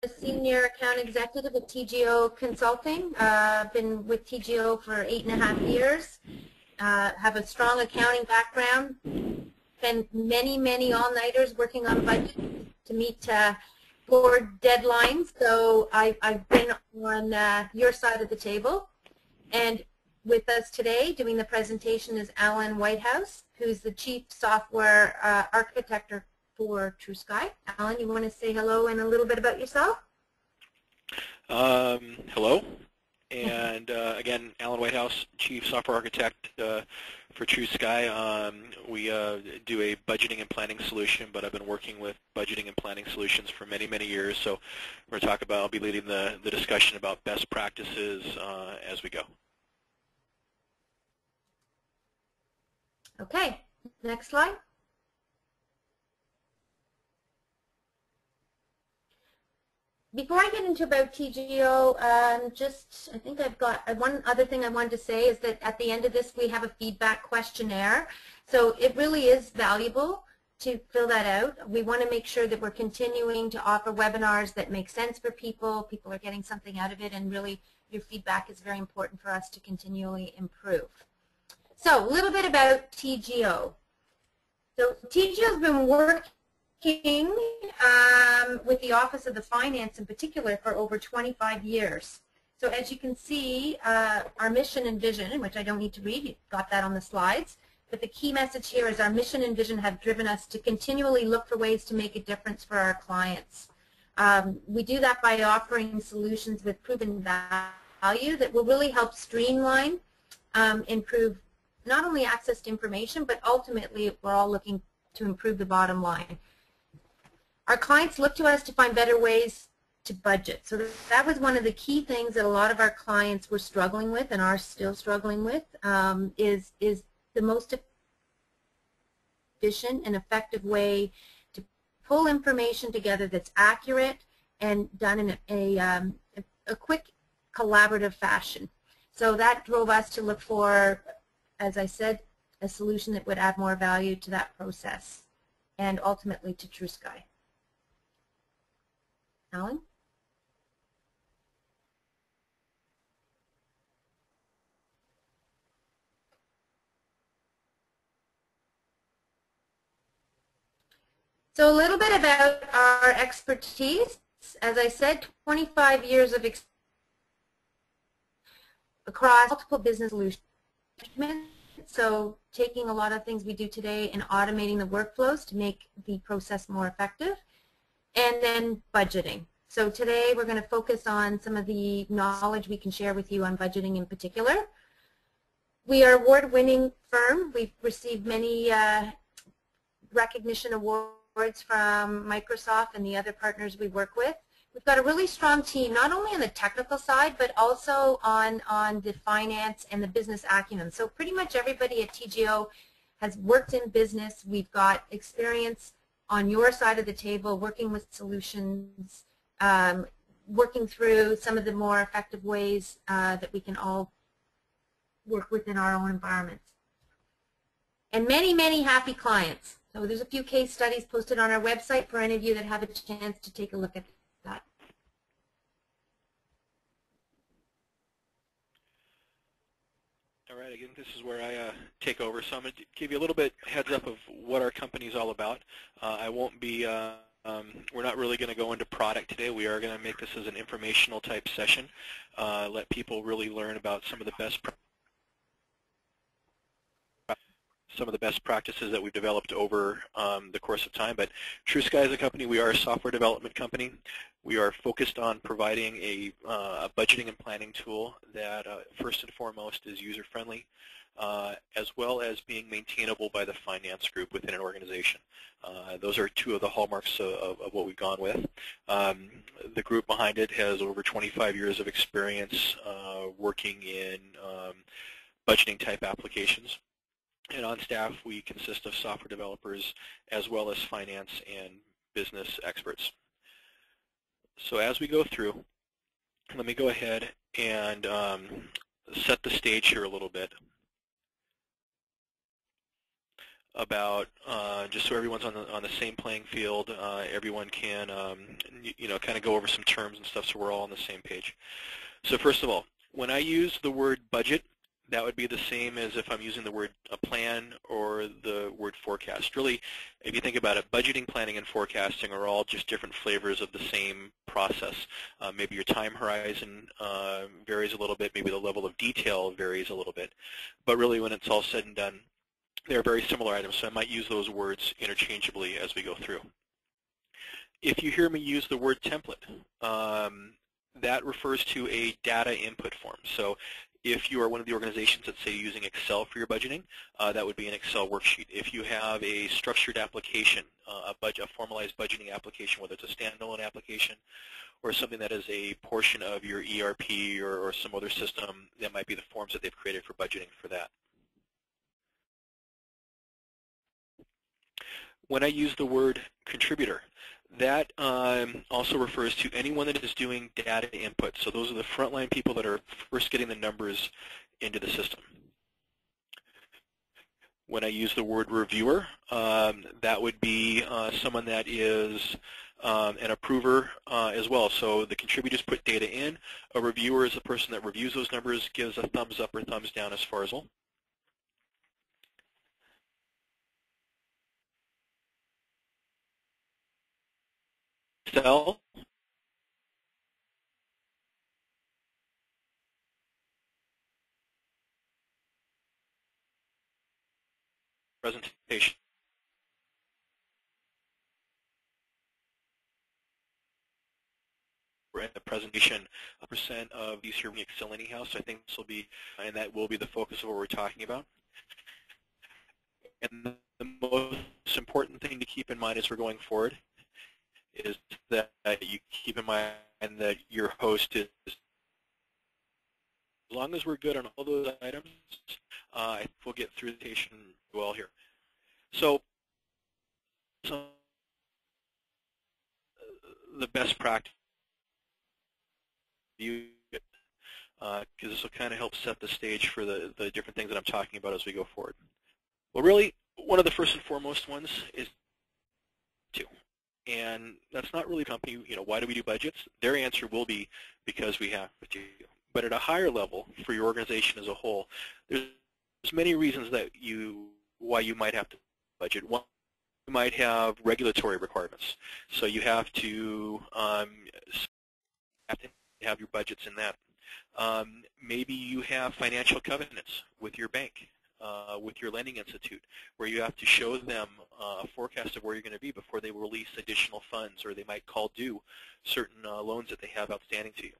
a senior account executive at TGO Consulting. Been with TGO for 8.5 years. Have a strong accounting background. Spent many all-nighters working on budgets to meet board deadlines. So I've been on your side of the table. And with us today doing the presentation is Alan Whitehouse, who's the Chief Software Architect for TrueSky. Alan, you want to say hello and a little bit about yourself? Hello, and again, Alan Whitehouse, Chief Software Architect for TrueSky. We do a budgeting and planning solution, but I've been working with budgeting and planning solutions for many years. So we're going to talk about, I'll be leading the discussion about best practices as we go. Okay, next slide. Before I get into about TGO, I think I've got one other thing I wanted to say is that at the end of this we have a feedback questionnaire. So it really is valuable to fill that out. We want to make sure that we're continuing to offer webinars that make sense for people. People are getting something out of it, and really your feedback is very important for us to continually improve. So a little bit about TGO. So TGO has been working with the Office of the Finance in particular for over 25 years. So as you can see, our mission and vision, which I don't need to read, you've got that on the slides, but the key message here is our mission and vision have driven us to continually look for ways to make a difference for our clients. We do that by offering solutions with proven value that will really help streamline, improve not only access to information, but ultimately we're all looking to improve the bottom line. Our clients look to us to find better ways to budget. So that was one of the key things that a lot of our clients were struggling with and are still struggling with, is the most efficient and effective way to pull information together that's accurate and done in a quick collaborative fashion. So that drove us to look for, as I said, a solution that would add more value to that process and ultimately to TrueSky. Alan? So a little bit about our expertise. As I said, 25 years of experience across multiple business solutions. So taking a lot of things we do today and automating the workflows to make the process more effective. And then budgeting. So today we're going to focus on some of the knowledge we can share with you on budgeting in particular. We are an award-winning firm. We've received many recognition awards from Microsoft and the other partners we work with. We've got a really strong team, not only on the technical side, but also on the finance and the business acumen. So pretty much everybody at TGO has worked in business. We've got experience on your side of the table, working with solutions, working through some of the more effective ways that we can all work within our own environments. And many happy clients. So there's a few case studies posted on our website for any of you that have a chance to take a look at that. All right, again, this is where I take over. So I'm going to give you a little bit heads up of what our company is all about. I won't be, we're not really going to go into product today. We are going to make this as an informational type session, let people really learn about some of the best practices that we've developed over the course of time. But TrueSky is a company. We are a software development company. We are focused on providing a budgeting and planning tool that first and foremost is user-friendly, as well as being maintainable by the finance group within an organization. Those are two of the hallmarks of what we've gone with. The group behind it has over 25 years of experience working in budgeting type applications. And on staff, we consist of software developers as well as finance and business experts. So as we go through, let me go ahead and set the stage here a little bit. about just so everyone's on the same playing field. Everyone can kind of go over some terms and stuff so we're all on the same page. So first of all, when I use the word budget, that would be the same as if I'm using the word plan or the word forecast. Really, if you think about it, budgeting, planning, and forecasting are all just different flavors of the same process. Maybe your time horizon varies a little bit. Maybe the level of detail varies a little bit. But really, when it's all said and done, they're very similar items, so I might use those words interchangeably as we go through. If you hear me use the word template, that refers to a data input form. So if you are one of the organizations that say using Excel for your budgeting, that would be an Excel worksheet. If you have a structured application, a formalized budgeting application, whether it's a standalone application or something that is a portion of your ERP or some other system, that might be the forms that they've created for budgeting for that. When I use the word contributor, that also refers to anyone that is doing data input. So those are the frontline people that are first getting the numbers into the system. When I use the word reviewer, that would be someone that is an approver as well. So the contributors put data in. A reviewer is the person that reviews those numbers, gives a thumbs up or thumbs down as far as well. Excel presentation. We're in the presentation, percent of these here in Excel anyhow, so I think this will be, and that will be the focus of what we're talking about. And the most important thing to keep in mind as we're going forward is that you keep in mind that your host is, as long as we're good on all those items, I think we'll get through the presentation well here. So the best practice, because this will kind of help set the stage for the different things that I'm talking about as we go forward. Well, really, one of the first and foremost ones is to. And that's not really a company, why do we do budgets? Their answer will be because we have to. But at a higher level, for your organization as a whole, there's many reasons that why you might have to budget. One, you might have regulatory requirements. So you have to have your budgets in that. Maybe you have financial covenants with your bank, with your lending institute, where you have to show them a forecast of where you're going to be before they release additional funds, or they might call due certain loans that they have outstanding to you.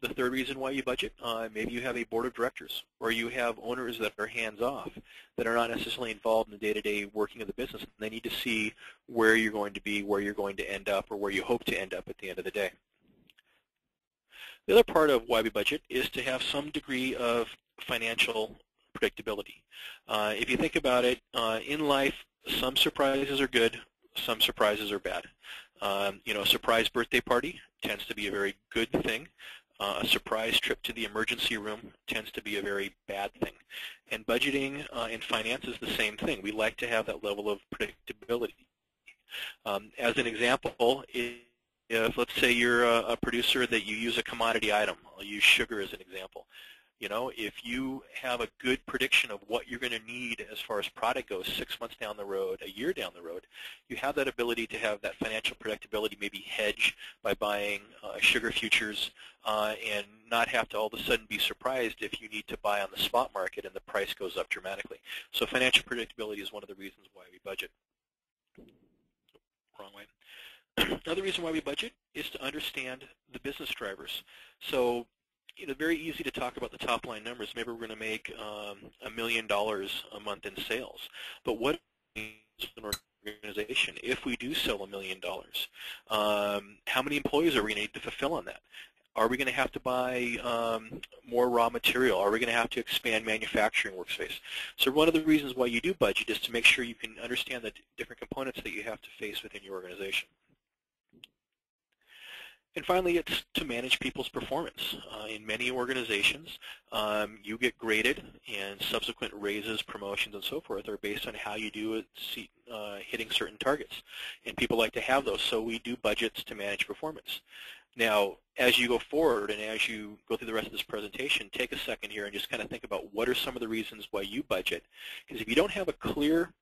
The third reason why you budget, maybe you have a board of directors, or you have owners that are hands-off, that are not necessarily involved in the day-to-day working of the business, and they need to see where you're going to be, where you're going to end up, or where you hope to end up at the end of the day. The other part of why we budget is to have some degree of financial predictability. If you think about it, in life, some surprises are good, some surprises are bad. A surprise birthday party tends to be a very good thing. A surprise trip to the emergency room tends to be a very bad thing. And budgeting and finance is the same thing. We like to have that level of predictability. As an example, if let's say you're a producer that you use a commodity item, I'll use sugar as an example. If you have a good prediction of what you're going to need as far as product goes 6 months down the road, a year down the road, you have that ability to have that financial predictability, maybe hedge by buying sugar futures and not have to all of a sudden be surprised if you need to buy on the spot market and the price goes up dramatically. So financial predictability is one of the reasons why we budget. Wrong way. Another reason why we budget is to understand the business drivers. So very easy to talk about the top line numbers. Maybe we're going to make $1 million a month in sales. But what is an organization if we do sell $1 million? How many employees are we going to need to fulfill on that? Are we going to have to buy more raw material? Are we going to have to expand manufacturing workspace? So one of the reasons why you do budget is to make sure you can understand the different components that you have to face within your organization. And finally, it's to manage people's performance. In many organizations, you get graded, and subsequent raises, promotions, and so forth are based on how you do at hitting certain targets. And people like to have those, so we do budgets to manage performance. Now, as you go forward and as you go through the rest of this presentation, take a second here and just kind of think about what are some of the reasons why you budget. Because if you don't have a clear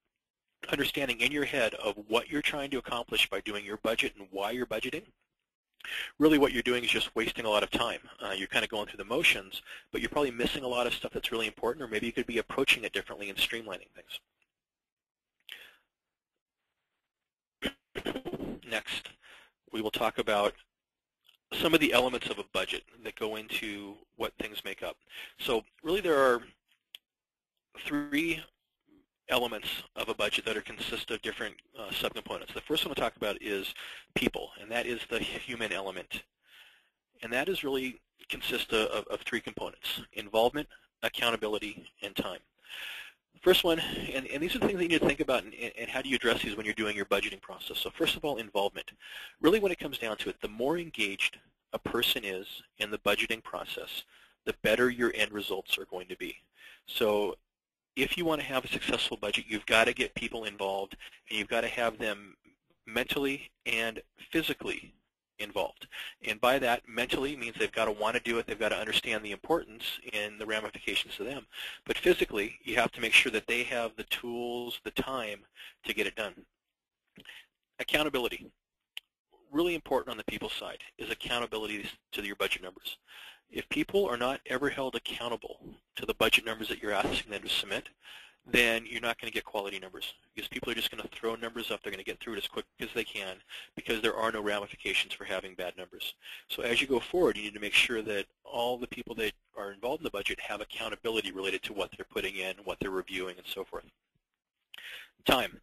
understanding in your head of what you're trying to accomplish by doing your budget and why you're budgeting, really what you're doing is just wasting a lot of time. You're kind of going through the motions, but you're probably missing a lot of stuff that's really important, or maybe you could be approaching it differently and streamlining things. Next, we will talk about some of the elements of a budget that go into what things make up. So really there are three elements of a budget that consist of different subcomponents. The first one we'll talk about is people, and that is the human element. And that is really consists of three components: involvement, accountability, and time. The first one, and these are the things that you need to think about, and how do you address these when you're doing your budgeting process. So first of all, involvement. Really when it comes down to it, the more engaged a person is in the budgeting process, the better your end results are going to be. So if you want to have a successful budget, you've got to get people involved, and you've got to have them mentally and physically involved. And by that, mentally means they've got to want to do it, they've got to understand the importance and the ramifications to them. But physically, you have to make sure that they have the tools, the time to get it done. Accountability. Really important on the people side is accountability to your budget numbers. If people are not ever held accountable to the budget numbers that you're asking them to submit, then you're not going to get quality numbers, because people are just going to throw numbers up. They're going to get through it as quick as they can, because there are no ramifications for having bad numbers. So as you go forward, you need to make sure that all the people that are involved in the budget have accountability related to what they're putting in, what they're reviewing, and so forth. Time.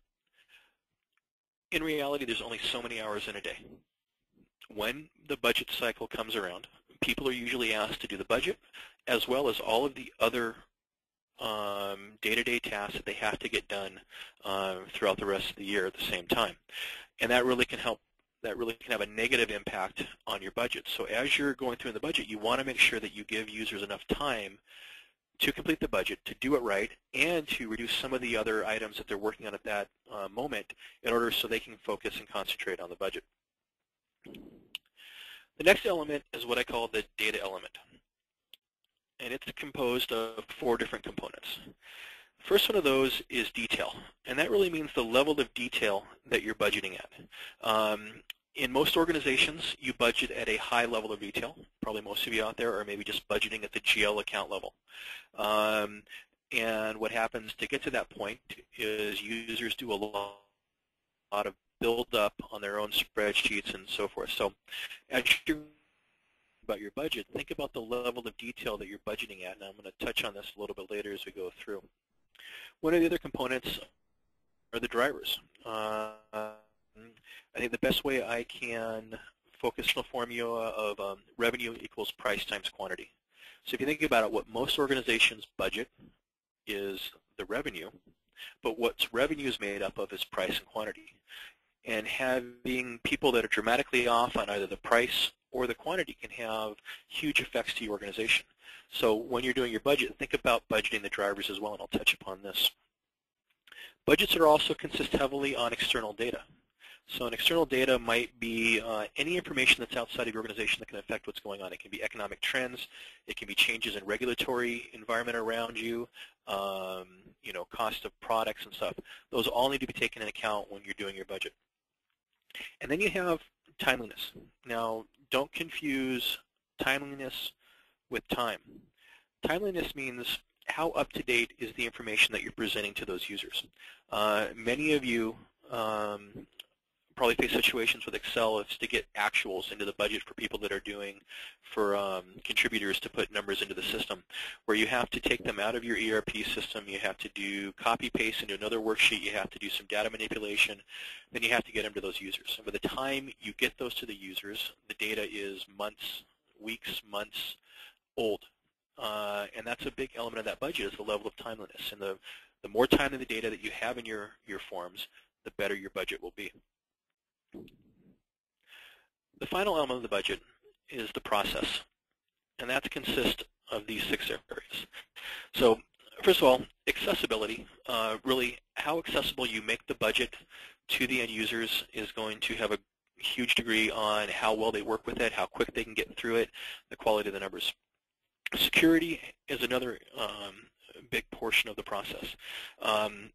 In reality, there's only so many hours in a day. When the budget cycle comes around, people are usually asked to do the budget as well as all of the other day-to-day tasks that they have to get done throughout the rest of the year at the same time. And that really can help, that really can have a negative impact on your budget. So as you're going through in the budget, you want to make sure that you give users enough time to complete the budget, to do it right, and to reduce some of the other items that they're working on at that moment in order so they can focus and concentrate on the budget. The next element is what I call the data element. And it's composed of 4 different components. The first one of those is detail, and that really means the level of detail that you're budgeting at. In most organizations, you budget at a high level of detail. Probably most of you out there are maybe just budgeting at the GL account level. And what happens to get to that point is users do a lot of build up on their own spreadsheets and so forth. So as you're about your budget, think about the level of detail that you're budgeting at, and I'm going to touch on this a little bit later as we go through. One of the other components are the drivers. I think the best way I can focus the formula of revenue equals price times quantity. So if you think about it, what most organizations budget is the revenue, but what's revenue is made up of is price and quantity. And having people that are dramatically off on either the price or the quantity can have huge effects to your organization. So when you're doing your budget, think about budgeting the drivers as well, and I'll touch upon this. Budgets are also consist heavily on external data. So an external data might be any information that's outside of your organization that can affect what's going on. It can be economic trends, it can be changes in regulatory environment around you, cost of products and stuff. Those all need to be taken into account when you're doing your budget. And then you have timeliness. Now, don't confuse timeliness with time. Timeliness means how up-to-date is the information that you're presenting to those users. Many of you probably face situations with Excel is to get actuals into the budget for people that are doing, for contributors to put numbers into the system, where you have to take them out of your ERP system, you have to do copy-paste into another worksheet, you have to do some data manipulation, then you have to get them to those users. And by the time you get those to the users, the data is months, weeks, months old. And that's a big element of that budget is the level of timeliness. And the more time in the data that you have in your forms, the better your budget will be. The final element of the budget is the process, and that consists of these 6 areas. So first of all, accessibility. Really, how accessible you make the budget to the end users is going to have a huge degree on how well they work with it, how quick they can get through it, the quality of the numbers. Security is another big portion of the process.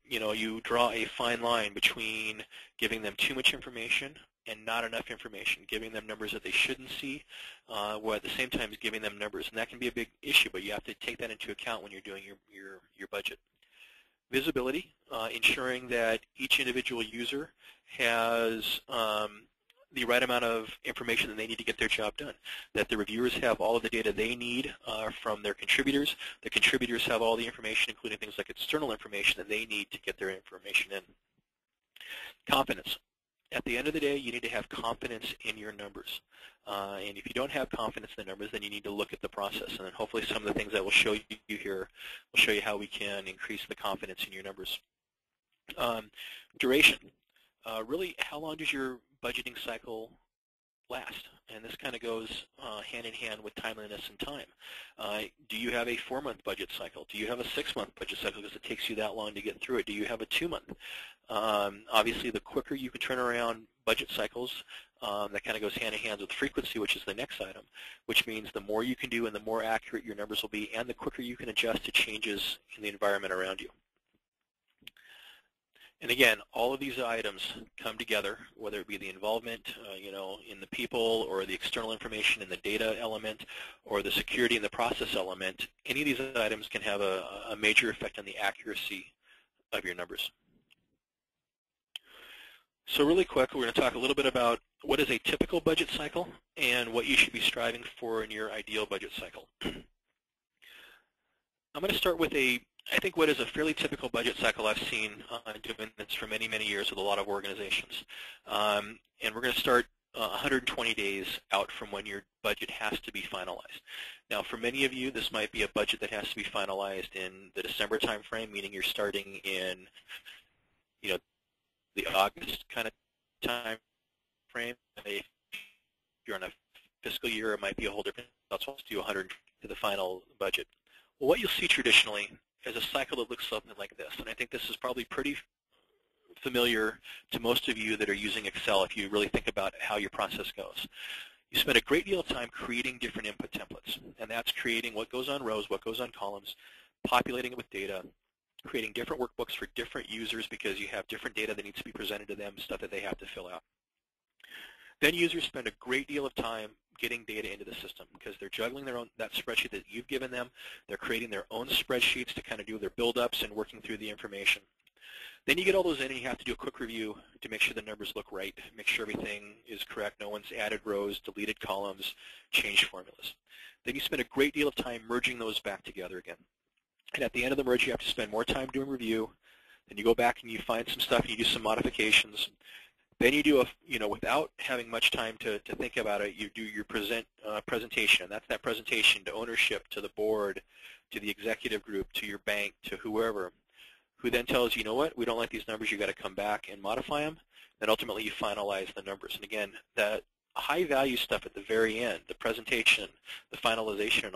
You draw a fine line between giving them too much information and not enough information, giving them numbers that they shouldn't see, while at the same time giving them numbers. And that can be a big issue, but you have to take that into account when you're doing your budget. Visibility, ensuring that each individual user has the right amount of information that they need to get their job done, that the reviewers have all of the data they need from their contributors. The contributors have all the information, including things like external information that they need to get their information in. Confidence. At the end of the day, you need to have confidence in your numbers. And if you don't have confidence in the numbers, then you need to look at the process. And then hopefully some of the things I will show you here will show you how we can increase the confidence in your numbers. Duration. Really, how long does your budgeting cycle last? And this kind of goes hand in hand with timeliness and time. Do you have a 4-month budget cycle? Do you have a 6-month budget cycle because it takes you that long to get through it? Do you have a 2-month? Obviously, the quicker you can turn around budget cycles, that kind of goes hand in hand with frequency, which is the next item, which means the more you can do and the more accurate your numbers will be, and the quicker you can adjust to changes in the environment around you. And again, all of these items come together, whether it be the involvement, in the people, or the external information in the data element, or the security in the process element. Any of these items can have a major effect on the accuracy of your numbers. So really quick, we're going to talk a little bit about what is a typical budget cycle and what you should be striving for in your ideal budget cycle. I'm going to start with I think what is a fairly typical budget cycle I've seen doing this for many, many years with a lot of organizations. And we're going to start 120 days out from when your budget has to be finalized. Now, for many of you, this might be a budget that has to be finalized in the December timeframe, meaning you're starting in, the August kind of time frame. If you're on a fiscal year, it might be a whole different. That's what's do 100 to the final budget. Well, what you'll see traditionally is a cycle that looks something like this, and I think this is probably pretty familiar to most of you that are using Excel if you really think about how your process goes. You spend a great deal of time creating different input templates, and that's creating what goes on rows, what goes on columns, populating it with data, creating different workbooks for different users because you have different data that needs to be presented to them, stuff that they have to fill out. Then users spend a great deal of time getting data into the system because they're juggling that spreadsheet that you've given them. They're creating their own spreadsheets to kind of do their build-ups and working through the information. Then you get all those in and you have to do a quick review to make sure the numbers look right, make sure everything is correct, no one's added rows, deleted columns, changed formulas. Then you spend a great deal of time merging those back together again. And at the end of the merge, you have to spend more time doing review. Then you go back and you find some stuff and you do some modifications. Then you do without having much time to think about it, you do your presentation. That's that presentation to ownership, to the board, to the executive group, to your bank, to whoever, who then tells you know what, we don't like these numbers, you've got to come back and modify them. Then ultimately you finalize the numbers. And again, that high value stuff at the very end, the presentation, the finalization and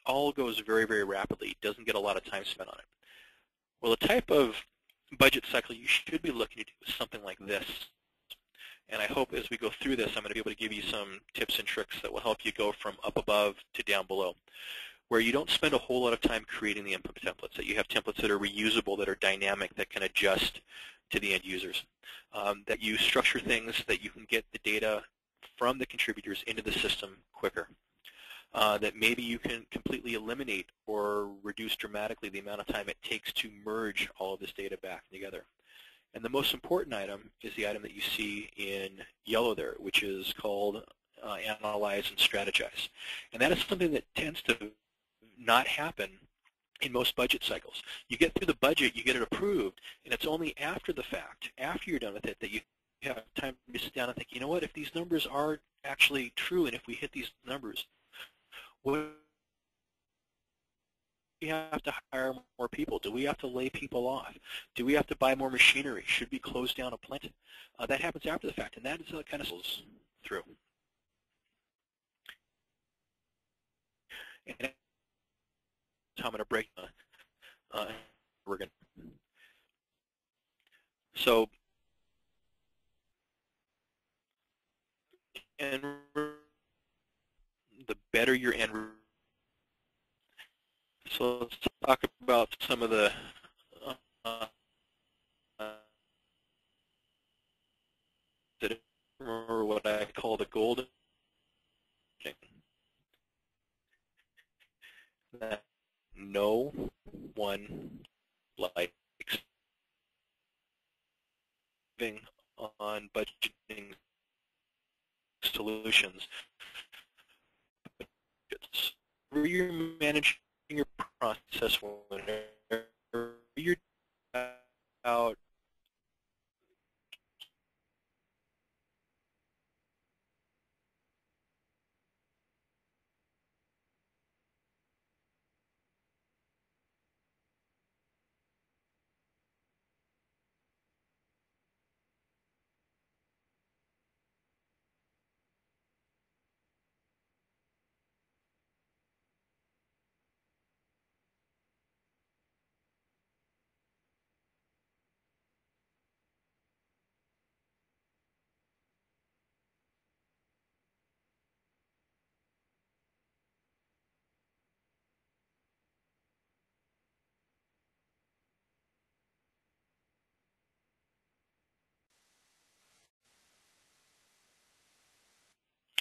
all goes very, very rapidly. It doesn't get a lot of time spent on it. Well, the type of budget cycle you should be looking to do is something like this. And I hope as we go through this, I'm going to be able to give you some tips and tricks that will help you go from up above to down below, where you don't spend a whole lot of time creating the input templates, that you have templates that are reusable, that are dynamic, that can adjust to the end users, that you structure things that you can get the data from the contributors into the system quicker, that maybe you can completely eliminate or reduce dramatically the amount of time it takes to merge all of this data back together. And the most important item is the item that you see in yellow there, which is called analyze and strategize. And that is something that tends to not happen in most budget cycles. You get through the budget, you get it approved, and it's only after the fact, after you're done with it, that you have time to sit down and think, you know what, if these numbers are actually true and if we hit these numbers, what do we have to hire more people? Do we have to lay people off? Do we have to buy more machinery? Should we close down a plant? That happens after the fact, and that is kind of goes through. And so I'm going to break we're going so and the better your end. So let's talk about some of the remember what I call the golden thing. That no one likes on budgeting solutions. Whenever you're managing your process, whenever you're out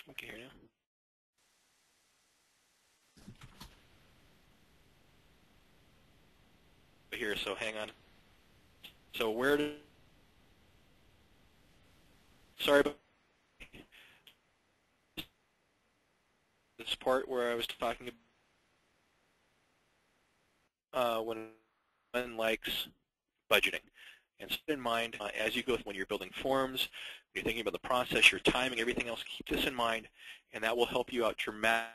okay here now. Here, so hang on. So where did sorry about this part where I was talking about when one likes budgeting. And keep in mind, as you go when you're building forms, you're thinking about the process, your timing, everything else, keep this in mind, and that will help you out dramatically.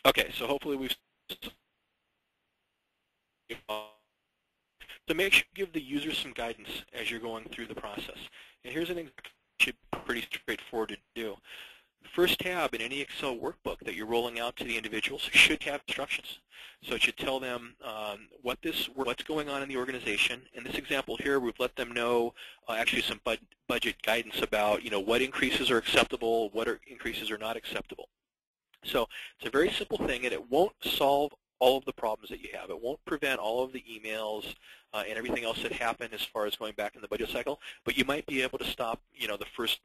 Okay, so hopefully we've so make sure you give the user some guidance as you're going through the process. And here's an example that should be pretty straightforward to do. The first tab in any Excel workbook that you're rolling out to the individuals should have instructions. So it should tell them what's going on in the organization. In this example here, we've let them know actually some budget guidance about what increases are acceptable, what increases are not acceptable. So it's a very simple thing, and it won't solve all of the problems that you have. It won't prevent all of the emails and everything else that happened as far as going back in the budget cycle, but you might be able to stop the first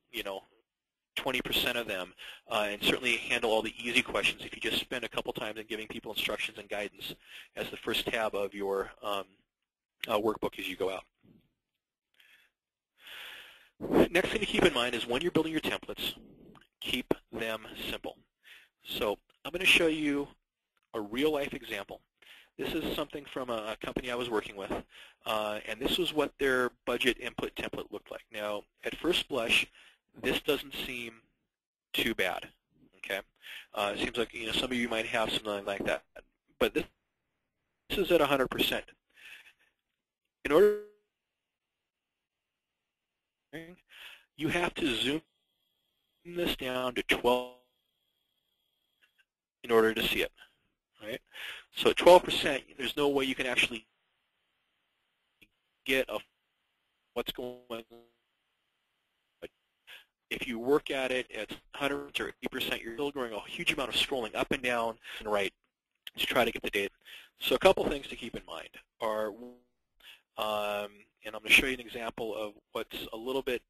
20% of them, and certainly handle all the easy questions if you just spend a couple times in giving people instructions and guidance as the first tab of your workbook as you go out. Next thing to keep in mind is when you're building your templates, keep them simple. So I'm going to show you a real-life example. This is something from a company I was working with, and this was what their budget input template looked like. Now, at first blush, this doesn't seem too bad. Okay, it seems like some of you might have something like that, but this is at 100%. In order, you have to zoom this down to 12 in order to see it. Right? So at 12%, there's no way you can actually get what's going on. If you work at it at 100 or 80%, you're still doing a huge amount of scrolling up and down and right to try to get the data. So a couple things to keep in mind are, and I'm going to show you an example of what's a little bit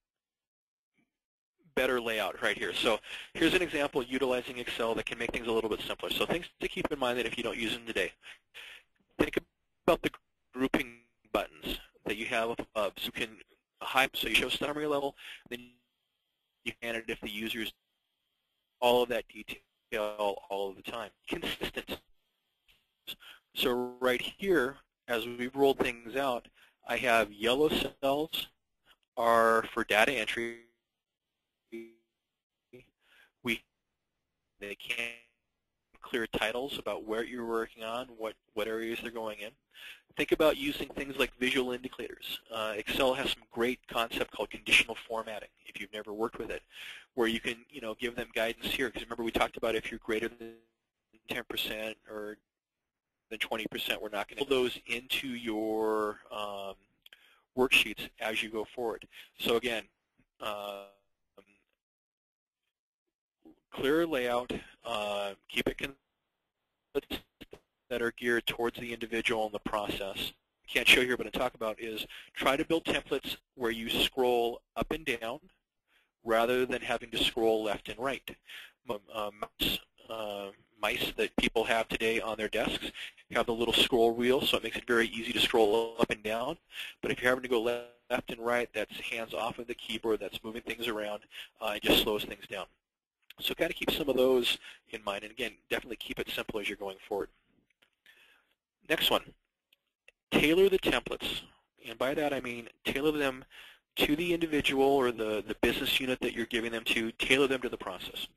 better layout right here. So here's an example utilizing Excel that can make things a little bit simpler. So things to keep in mind that if you don't use them today. Think about the grouping buttons that you have above. So you can so you show summary level, then you can edit if the user's all of that detail all of the time. Consistent. So right here, as we've rolled things out, I have yellow cells are for data entry. They can clear titles about where you're working on, what areas they're going in. Think about using things like visual indicators. Excel has some great concept called conditional formatting, if you've never worked with it, where you can give them guidance here. Because remember we talked about if you're greater than 10% or than 20%, we're not going to put those into your worksheets as you go forward. So again, clear layout, keep it that are geared towards the individual and the process. I can't show here, but I talk about is try to build templates where you scroll up and down rather than having to scroll left and right. Mice that people have today on their desks have the little scroll wheel, so it makes it very easy to scroll up and down. But if you're having to go left and right, that's hands off of the keyboard, that's moving things around, it just slows things down. So kind of keep some of those in mind, and again, definitely keep it simple as you're going forward. Next one, tailor the templates. And by that I mean tailor them to the individual or the business unit that you're giving them to, tailor them to the process.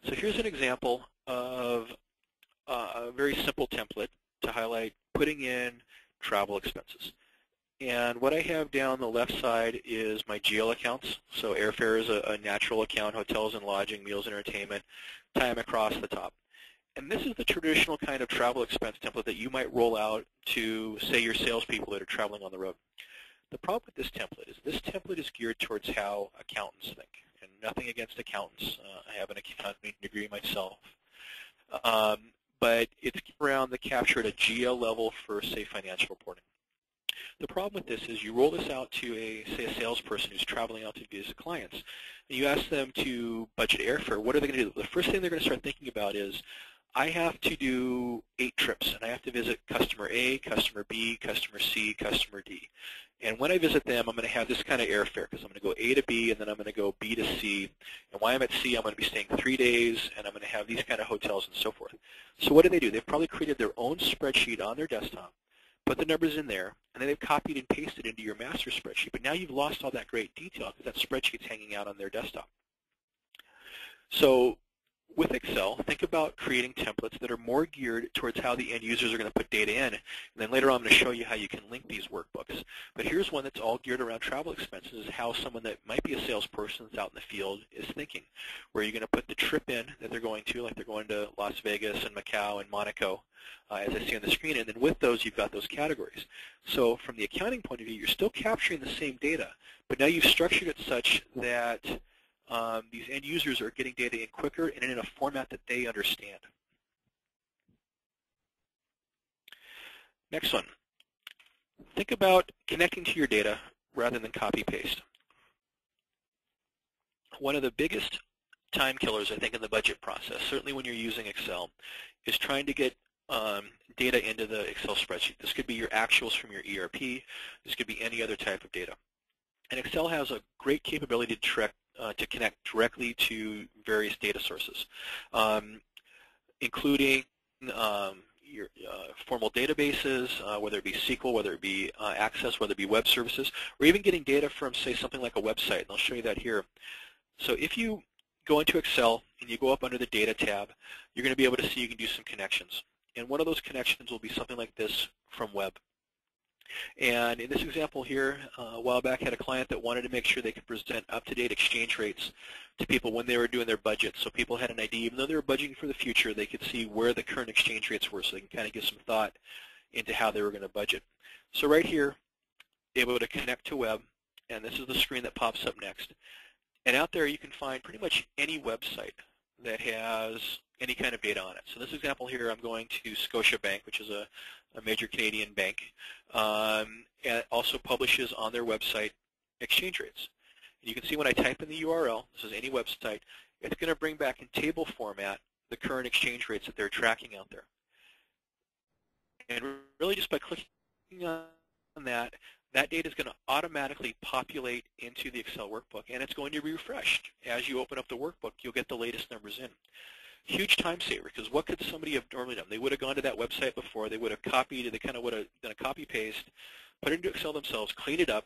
So here's an example of a very simple template to highlight putting in travel expenses. And what I have down the left side is my GL accounts. So airfare is a natural account, hotels and lodging, meals and entertainment, time across the top. And this is the traditional kind of travel expense template that you might roll out to, say, your salespeople that are traveling on the road. The problem with this template is geared towards how accountants think. And nothing against accountants. I have an accounting degree myself. But it's around the capture at a GL level for, say, financial reporting. The problem with this is you roll this out to say a salesperson who's traveling out to visit clients, and you ask them to budget airfare. What are they going to do? The first thing they're going to start thinking about is, I have to do 8 trips, and I have to visit customer A, customer B, customer C, customer D. And when I visit them, I'm going to have this kind of airfare because I'm going to go A to B, and then I'm going to go B to C. And while I'm at C, I'm going to be staying 3 days, and I'm going to have these kind of hotels and so forth. So what do? They've probably created their own spreadsheet on their desktop, put the numbers in there, and then they've copied and pasted into your master spreadsheet. But now you've lost all that great detail because that spreadsheet's hanging out on their desktop. So with Excel, think about creating templates that are more geared towards how the end users are going to put data in. And then later on, I'm going to show you how you can link these workbooks. But here's one that's all geared around travel expenses, how someone that might be a salesperson that's out in the field is thinking. Where you're going to put the trip in that they're going to, like they're going to Las Vegas and Macau and Monaco, as I see on the screen. And then with those, you've got those categories. So from the accounting point of view, you're still capturing the same data, but now you've structured it such that these end users are getting data in quicker and in a format that they understand. Next one. Think about connecting to your data rather than copy-paste. One of the biggest time killers, I think, in the budget process, certainly when you're using Excel, is trying to get data into the Excel spreadsheet. This could be your actuals from your ERP. This could be any other type of data. And Excel has a great capability to connect directly to various data sources, including your formal databases, whether it be SQL, whether it be Access, whether it be web services, or even getting data from, say, something like a website. And I'll show you that here. So if you go into Excel and you go up under the Data tab, you're going to be able to see you can do some connections. And one of those connections will be something like this from web. And in this example here, a while back, I had a client that wanted to make sure they could present up-to-date exchange rates to people when they were doing their budget. So people had an idea, even though they were budgeting for the future, they could see where the current exchange rates were so they can kind of give some thought into how they were going to budget. So right here, able to connect to web, and this is the screen that pops up next. And out there you can find pretty much any website that has any kind of data on it. So this example here, I'm going to Scotiabank, which is a major Canadian bank. It also publishes on their website exchange rates. And you can see when I type in the URL, this is any website, it's going to bring back in table format the current exchange rates that they're tracking out there. And really just by clicking on that, that data is going to automatically populate into the Excel workbook, and it's going to be refreshed. As you open up the workbook, you'll get the latest numbers in. Huge time saver, because what could somebody have normally done? They would have gone to that website before, they would have copied, they kind of would have done a copy-paste, put it into Excel themselves, cleaned it up,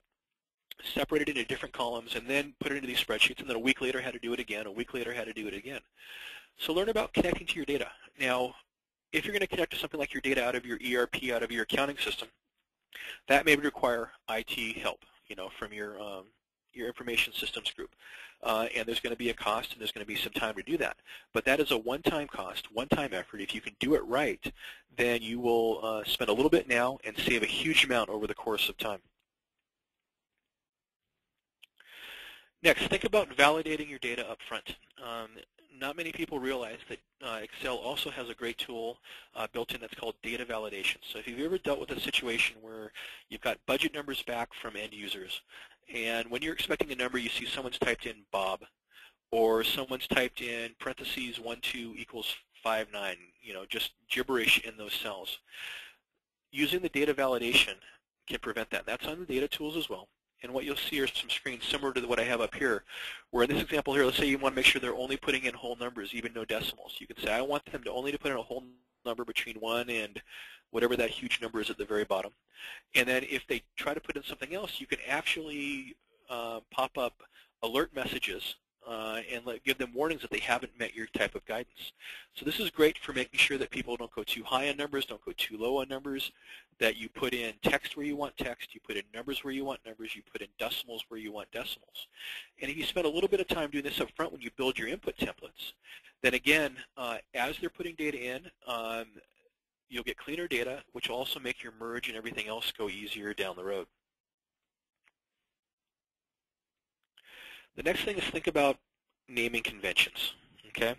separated it into different columns, and then put it into these spreadsheets, and then a week later had to do it again, a week later had to do it again. So learn about connecting to your data. Now, if you're going to connect to something like your data out of your ERP, out of your accounting system, that may require IT help, from your information systems group. And there's going to be a cost, and there's going to be some time to do that. But that is a one-time cost, one-time effort. If you can do it right, then you will spend a little bit now and save a huge amount over the course of time. Next, think about validating your data up front. Not many people realize that Excel also has a great tool built in that's called data validation. So if you've ever dealt with a situation where you've got budget numbers back from end users, and when you're expecting a number, you see someone's typed in Bob, or someone's typed in parentheses 12 equals 59, just gibberish in those cells. Using the data validation can prevent that. That's on the data tools as well. And what you'll see are some screens similar to what I have up here, where in this example here, let's say you want to make sure they're only putting in whole numbers, even no decimals. You can say, I want them to only put in a whole number between 1 and whatever that huge number is at the very bottom. And then if they try to put in something else, you can actually pop up alert messages and give them warnings that they haven't met your type of guidance. So this is great for making sure that people don't go too high on numbers, don't go too low on numbers, that you put in text where you want text, you put in numbers where you want numbers, you put in decimals where you want decimals. And if you spend a little bit of time doing this up front when you build your input templates, then again, as they're putting data in, you'll get cleaner data, which will also make your merge and everything else go easier down the road. The next thing is think about naming conventions, okay?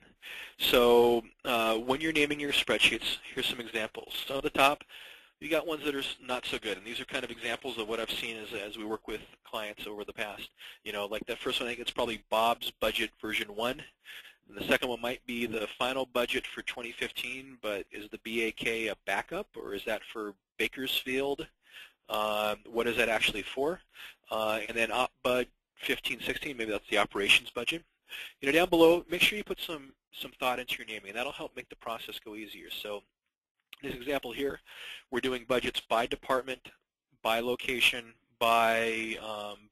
So when you're naming your spreadsheets, here's some examples. So at the top, you got ones that are not so good, and these are kind of examples of what I've seen as we work with clients over the past. Like that first one, I think it's probably Bob's Budget version 1. And the second one might be the final budget for 2015, but is the BAK a backup, or is that for Bakersfield? What is that actually for? And then OpBud 15-16, maybe that's the operations budget. Down below, make sure you put some thought into your naming. That'll help make the process go easier. So this example here, we're doing budgets by department, by location, by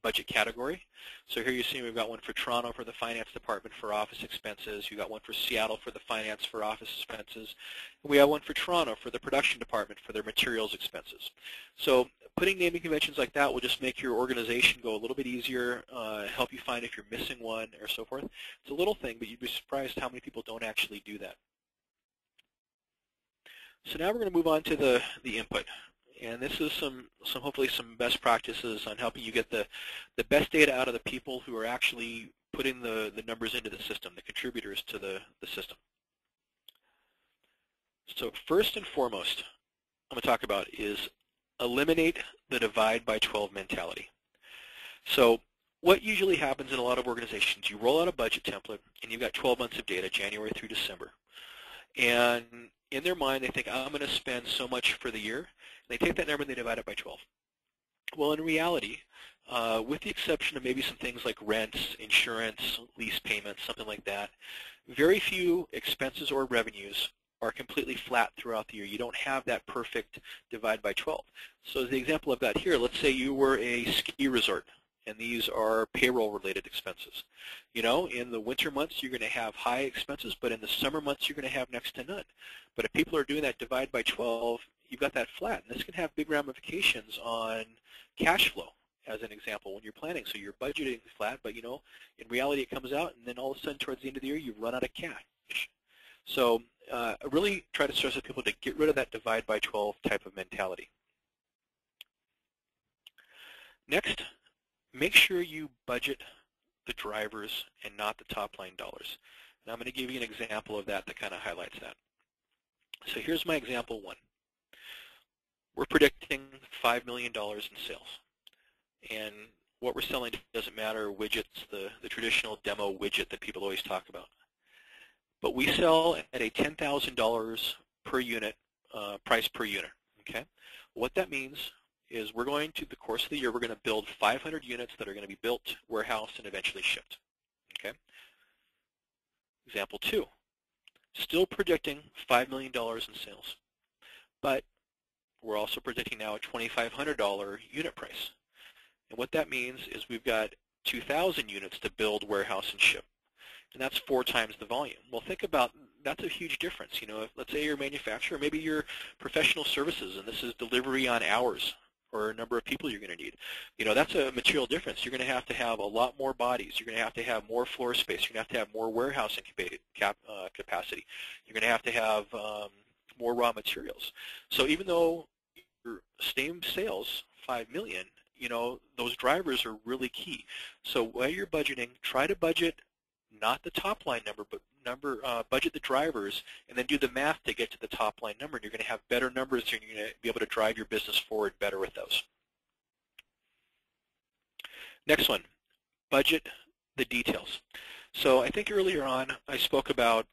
budget category. So here you see we've got one for Toronto for the finance department for office expenses. You've got one for Seattle for the finance for office expenses. And we have one for Toronto for the production department for their materials expenses. So putting naming conventions like that will just make your organization go a little bit easier, help you find if you're missing one or so forth. It's a little thing, but you'd be surprised how many people don't actually do that. So now we're going to move on to the input. And this is hopefully some best practices on helping you get the best data out of the people who are actually putting the numbers into the system, the contributors to the system. So first and foremost, I'm going to talk about is eliminate the divide by 12 mentality. So what usually happens in a lot of organizations, you roll out a budget template and you've got 12 months of data, January through December. And in their mind, they think, I'm going to spend so much for the year. They take that number and they divide it by 12. Well, in reality, with the exception of maybe some things like rents, insurance, lease payments, something like that, very few expenses or revenues are completely flat throughout the year. You don't have that perfect divide by 12. So the example I've got here, let's say you were a ski resort, and these are payroll-related expenses. In the winter months, you're going to have high expenses, but in the summer months, you're going to have next to none. But if people are doing that divide by 12, you've got that flat. And this can have big ramifications on cash flow, as an example, when you're planning. So you're budgeting flat, but, in reality, it comes out, and then all of a sudden, towards the end of the year, you've run out of cash. So I really try to stress with people to get rid of that divide by 12 type of mentality. Next, make sure you budget the drivers and not the top line dollars. And I'm going to give you an example of that that kind of highlights that. So here's my example one. We're predicting $5 million in sales. And what we're selling doesn't matter, widgets, the traditional demo widget that people always talk about. But we sell at a $10,000 per unit, price per unit, okay? What that means is we're going to, the course of the year, we're going to build 500 units that are going to be built, warehoused, and eventually shipped, okay? Example 2, still predicting $5 million in sales, but we're also predicting now a $2,500 unit price. And what that means is we've got 2,000 units to build, warehouse, and ship. And that's 4 times the volume. Well, think about, that's a huge difference. You know, if, let's say you're a manufacturer, maybe you're professional services, and this is delivery on hours or a number of people you're going to need. You know, that's a material difference. You're going to have a lot more bodies. You're going to have more floor space. You're going to have more warehousing capacity. You're going to have more raw materials. So even though your same sales, 5 million, you know, those drivers are really key. So while you're budgeting, try to budget not the top line number, but budget the drivers, and then do the math to get to the top line number. And you're going to have better numbers, and you're going to be able to drive your business forward better with those. Next one, budget the details. So I think earlier on I spoke about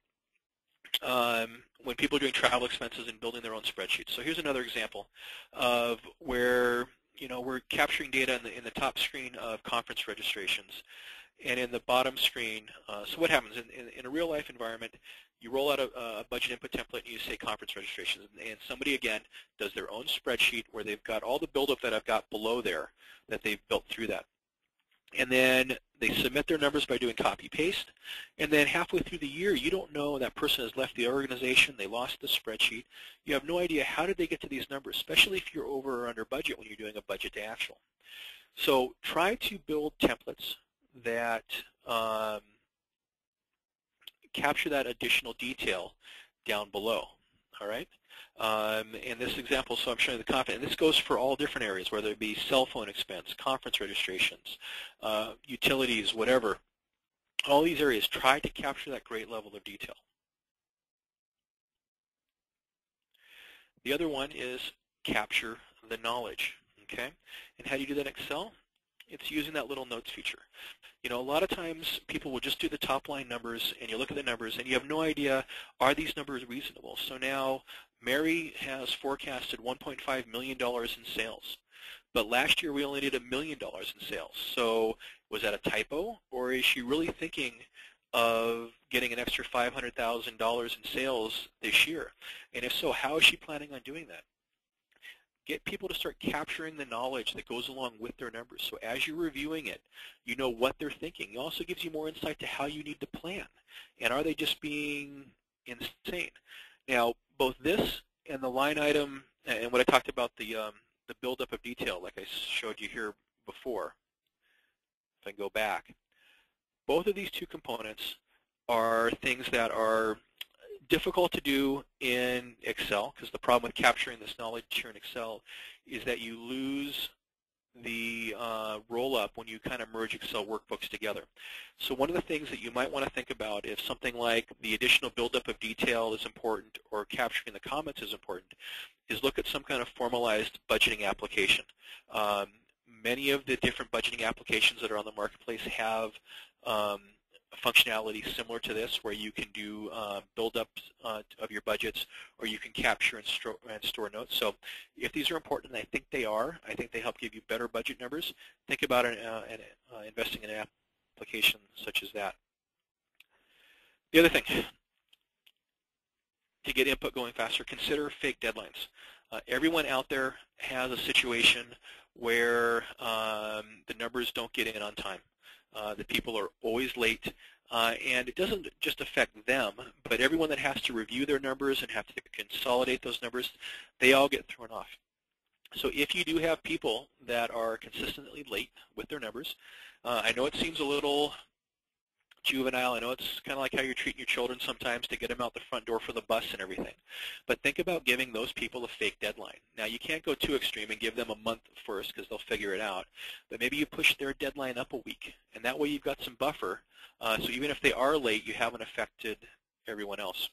when people are doing travel expenses and building their own spreadsheets. So here's another example of where, you know, we're capturing data in the top screen of conference registrations. And in the bottom screen, so what happens in a real-life environment, you roll out a budget input template and you say conference registrations, and somebody, again, does their own spreadsheet where they've got all the buildup that I've got below there that they've built through that. And then they submit their numbers by doing copy-paste, and then halfway through the year, you don't know that person has left the organization, they lost the spreadsheet. You have no idea how did they get to these numbers, especially if you're over or under budget when you're doing a budget to actual. So try to build templates that capture that additional detail down below, all right? In this example, so I'm showing the content, and this goes for all different areas, whether it be cell phone expense, conference registrations, utilities, whatever. All these areas, try to capture that great level of detail. The other one is capture the knowledge, okay? And how do you do that in Excel? It's using that little notes feature. You know, a lot of times people will just do the top line numbers, and you look at the numbers and you have no idea, are these numbers reasonable? So now Mary has forecasted $1.5 million in sales, but last year we only did $1 million in sales. So was that a typo, or is she really thinking of getting an extra $500,000 in sales this year? And if so, how is she planning on doing that? Get people to start capturing the knowledge that goes along with their numbers. So as you're reviewing it, you know what they're thinking. It also gives you more insight to how you need to plan. And are they just being insane? Now, both this and the line item, and what I talked about, the buildup of detail, like I showed you here before, if I go back, both of these two components are things that are difficult to do in Excel, because the problem with capturing this knowledge here in Excel is that you lose the roll-up when you kind of merge Excel workbooks together. So one of the things that you might want to think about, if something like the additional buildup of detail is important or capturing the comments is important, is look at some kind of formalized budgeting application. Many of the different budgeting applications that are on the marketplace have functionality similar to this, where you can do build-ups of your budgets, or you can capture and store notes. So if these are important, and I think they are, I think they help give you better budget numbers, think about investing in an application such as that. The other thing, to get input going faster, consider fake deadlines. Everyone out there has a situation where the numbers don't get in on time. The people are always late, and it doesn't just affect them, but everyone that has to review their numbers and have to consolidate those numbers, they all get thrown off. So if you do have people that are consistently late with their numbers, I know it seems a little juvenile. I know it's kind of like how you're treating your children sometimes to get them out the front door for the bus and everything. But think about giving those people a fake deadline. Now, you can't go too extreme and give them a month first because they'll figure it out. But maybe you push their deadline up a week, and that way you've got some buffer. So even if they are late, you haven't affected everyone else.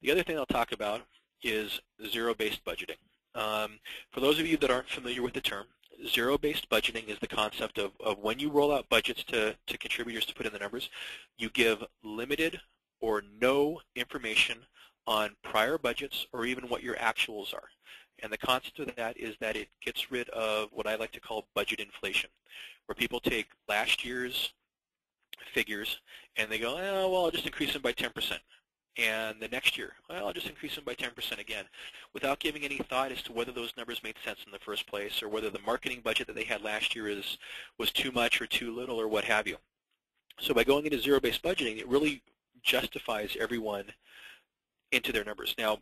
The other thing I'll talk about is zero-based budgeting. For those of you that aren't familiar with the term, zero-based budgeting is the concept of when you roll out budgets to contributors to put in the numbers, you give limited or no information on prior budgets or even what your actuals are. And the concept of that is that it gets rid of what I like to call budget inflation, where people take last year's figures and they go, oh, well, I'll just increase them by 10%. And the next year, well, I'll just increase them by 10% again, without giving any thought as to whether those numbers made sense in the first place or whether the marketing budget that they had last year was too much or too little or what have you. So by going into zero-based budgeting, it really justifies everyone into their numbers. Now,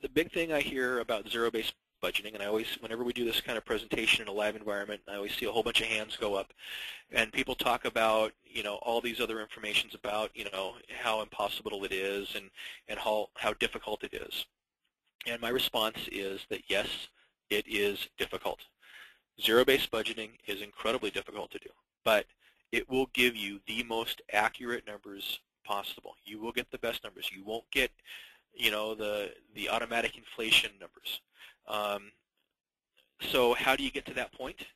the big thing I hear about zero-based budgeting, and I always, whenever we do this kind of presentation in a live environment, I always see a whole bunch of hands go up, and people talk about, all these other informations about, how impossible it is and how difficult it is. And my response is that yes, it is difficult. Zero-based budgeting is incredibly difficult to do, but it will give you the most accurate numbers possible. You will get the best numbers. You won't get, the automatic inflation numbers. So how do you get to that point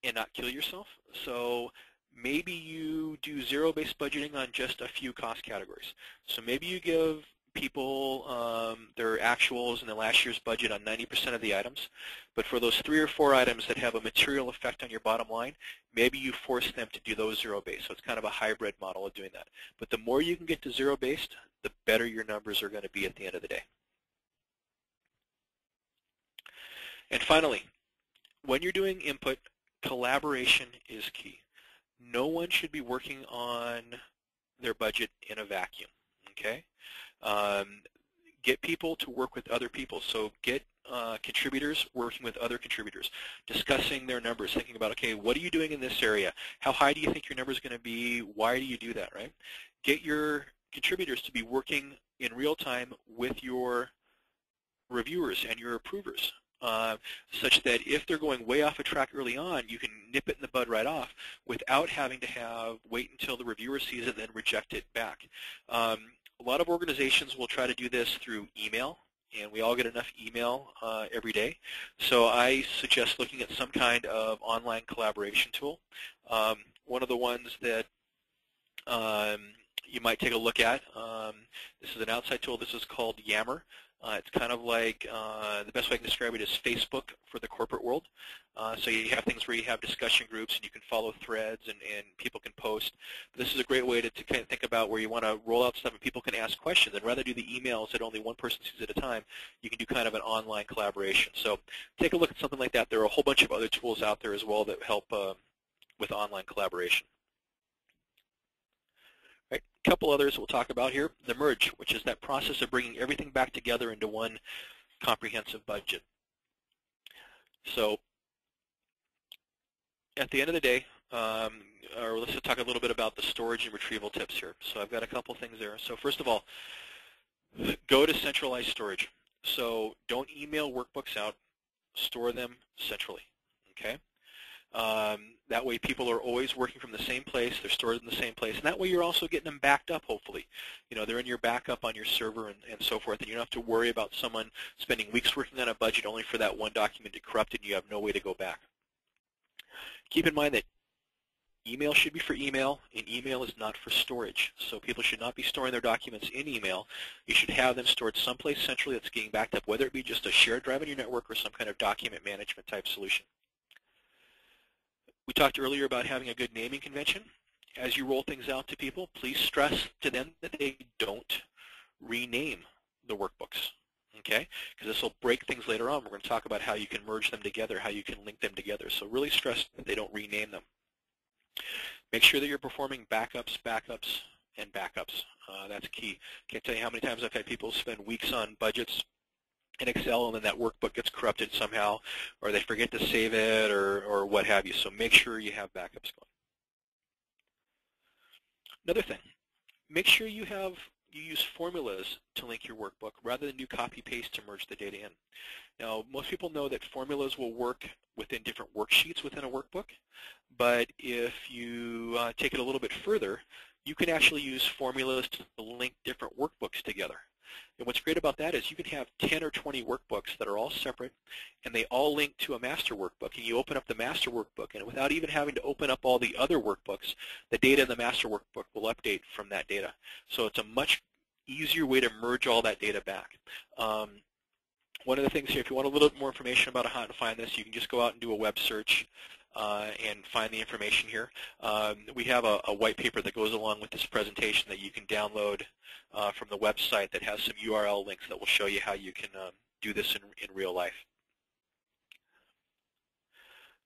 and not kill yourself? So maybe you do zero-based budgeting on just a few cost categories. So maybe you give people their actuals and the last year's budget on 90% of the items, but for those 3 or 4 items that have a material effect on your bottom line, maybe you force them to do those zero-based. So it's kind of a hybrid model of doing that. But the more you can get to zero-based, the better your numbers are going to be at the end of the day. And finally, when you're doing input, collaboration is key. No one should be working on their budget in a vacuum, okay? Get people to work with other people. So get contributors working with other contributors, discussing their numbers, thinking about, okay, what are you doing in this area? How high do you think your number is going to be? Why do you do that, right? Get your contributors to be working in real time with your reviewers and your approvers. Such that if they're going way off a track early on, you can nip it in the bud right off without having to wait until the reviewer sees it and then reject it back. A lot of organizations will try to do this through email, and we all get enough email every day. So I suggest looking at some kind of online collaboration tool. One of the ones that you might take a look at, this is an outside tool. This is called Yammer. It's kind of like, the best way I can describe it is Facebook for the corporate world. So you have things where you have discussion groups and you can follow threads and people can post. But this is a great way to kind of think about where you want to roll out stuff and people can ask questions. And rather do the emails that only one person sees at a time, you can do kind of an online collaboration. So take a look at something like that. There are a whole bunch of other tools out there as well that help with online collaboration. Right. A couple others we'll talk about here. The merge, which is that process of bringing everything back together into one comprehensive budget. So at the end of the day, or let's just talk a little bit about the storage and retrieval tips here. So I've got a couple things there. So first of all, go to centralized storage. So don't email workbooks out. Store them centrally. Okay. That way people are always working from the same place, they're stored in the same place, and that way you're also getting them backed up, hopefully. They're in your backup on your server and so forth, and you don't have to worry about someone spending weeks working on a budget only for that one document to corrupt and you have no way to go back. Keep in mind that email should be for email, and email is not for storage. So people should not be storing their documents in email. You should have them stored someplace centrally that's getting backed up, whether it be just a shared drive on your network or some kind of document management type solution. We talked earlier about having a good naming convention. As you roll things out to people, please stress to them that they don't rename the workbooks, okay? Because this will break things later on. We're going to talk about how you can merge them together, how you can link them together. So really stress that they don't rename them. Make sure that you're performing backups, and backups. That's key. Can't tell you how many times I've had people spend weeks on budgets in Excel, and then that workbook gets corrupted somehow, or they forget to save it, or what have you. So make sure you have backups going. Another thing, make sure you use formulas to link your workbook rather than do copy-paste to merge the data in. Now, most people know that formulas will work within different worksheets within a workbook, but if you take it a little bit further, you can actually use formulas to link different workbooks together. And what's great about that is you can have 10 or 20 workbooks that are all separate, and they all link to a master workbook. And you open up the master workbook, and without even having to open up all the other workbooks, the data in the master workbook will update from that data. So it's a much easier way to merge all that data back. One of the things here, if you want a little bit more information about how to find this, you can just go out and do a web search and find the information here. We have a white paper that goes along with this presentation that you can download from the website that has some URL links that will show you how you can do this in real life.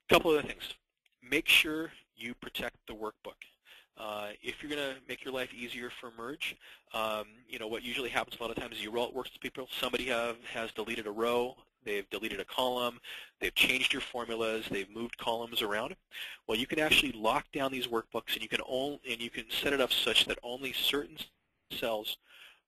A couple other things. Make sure you protect the workbook. If you're going to make your life easier for merge, you know, what usually happens a lot of times is you roll out works to people. Somebody has deleted a row, they've deleted a column, they've changed your formulas, they've moved columns around. Well, you can actually lock down these workbooks, and you can set it up such that only certain cells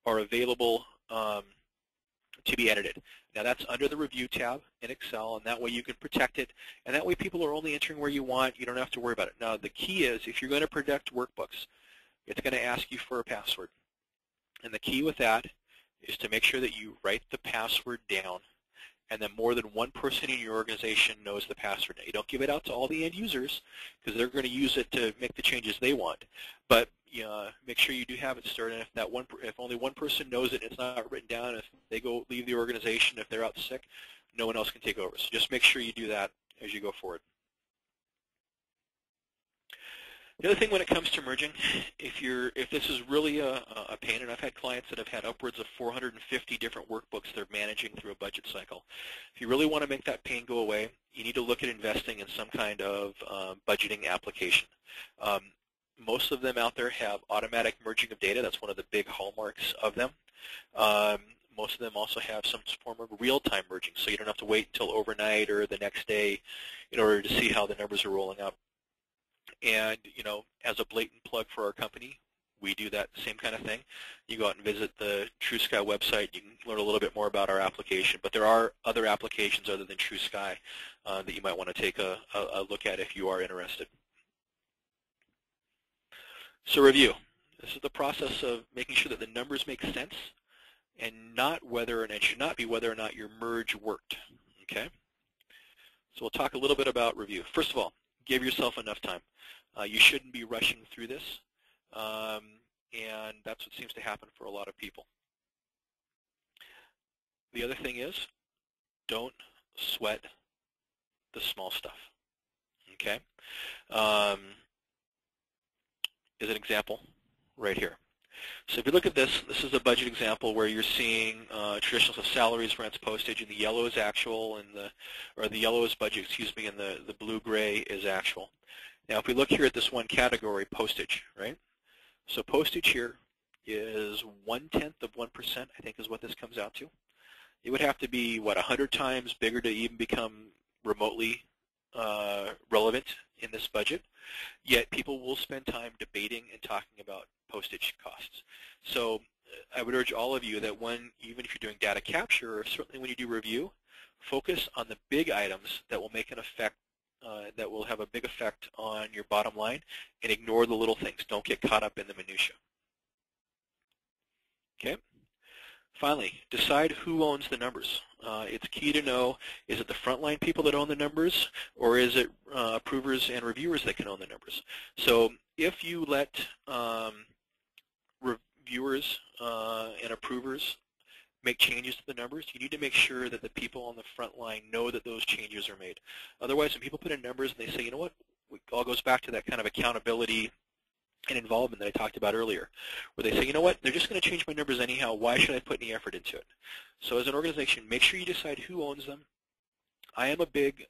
are available to be edited. Now that's under the Review tab in Excel, and that way you can protect it, and that way people are only entering where you want. You don't have to worry about it. Now the key is, if you're going to protect workbooks, it's going to ask you for a password. And the key with that is to make sure that you write the password down, and then more than one person in your organization knows the password. Now, you don't give it out to all the end users, because they're going to use it to make the changes they want. But make sure you do have it stored, and if only one person knows it, it's not written down. If they leave the organization, if they're out sick, no one else can take over. So just make sure you do that as you go forward. The other thing when it comes to merging, if this is really a pain, and I've had clients that have had upwards of 450 different workbooks they're managing through a budget cycle. If you really want to make that pain go away, you need to look at investing in some kind of budgeting application. Most of them out there have automatic merging of data. That's one of the big hallmarks of them. Most of them also have some form of real-time merging, so you don't have to wait until overnight or the next day in order to see how the numbers are rolling out. And, you know, as a blatant plug for our company, we do that same kind of thing. You go out and visit the TrueSky website. You can learn a little bit more about our application. But there are other applications other than TrueSky that you might want to take a look at if you are interested. So review. This is the process of making sure that the numbers make sense, and it should not be whether or not your merge worked. Okay? So we'll talk a little bit about review. First of all, give yourself enough time. You shouldn't be rushing through this, and that's what seems to happen for a lot of people. The other thing is, don't sweat the small stuff. Okay? Is an example right here. So if you look at this, this is a budget example where you're seeing traditional salaries, rents, postage, and the yellow is actual, and the yellow is budget, excuse me, and the blue-gray is actual. Now, if we look here at this one category, postage, right? So postage here is 1/10 of 1%, I think is what this comes out to. It would have to be, what, 100 times bigger to even become remotely relevant in this budget. Yet people will spend time debating and talking about postage costs. So I would urge all of you that even if you're doing data capture, or certainly when you do review, focus on the big items that will make an effect, that will have a big effect on your bottom line, and ignore the little things. Don't get caught up in the minutia. Okay? Finally, decide who owns the numbers. It's key to know, is it the frontline people that own the numbers, or is it approvers and reviewers that can own the numbers? So if you let reviewers and approvers make changes to the numbers, you need to make sure that the people on the front line know that those changes are made. Otherwise, when people put in numbers and they say, you know what, it all goes back to that kind of accountability and involvement that I talked about earlier, where they say, you know what, they're just going to change my numbers anyhow, why should I put any effort into it? So as an organization, make sure you decide who owns them. I am a big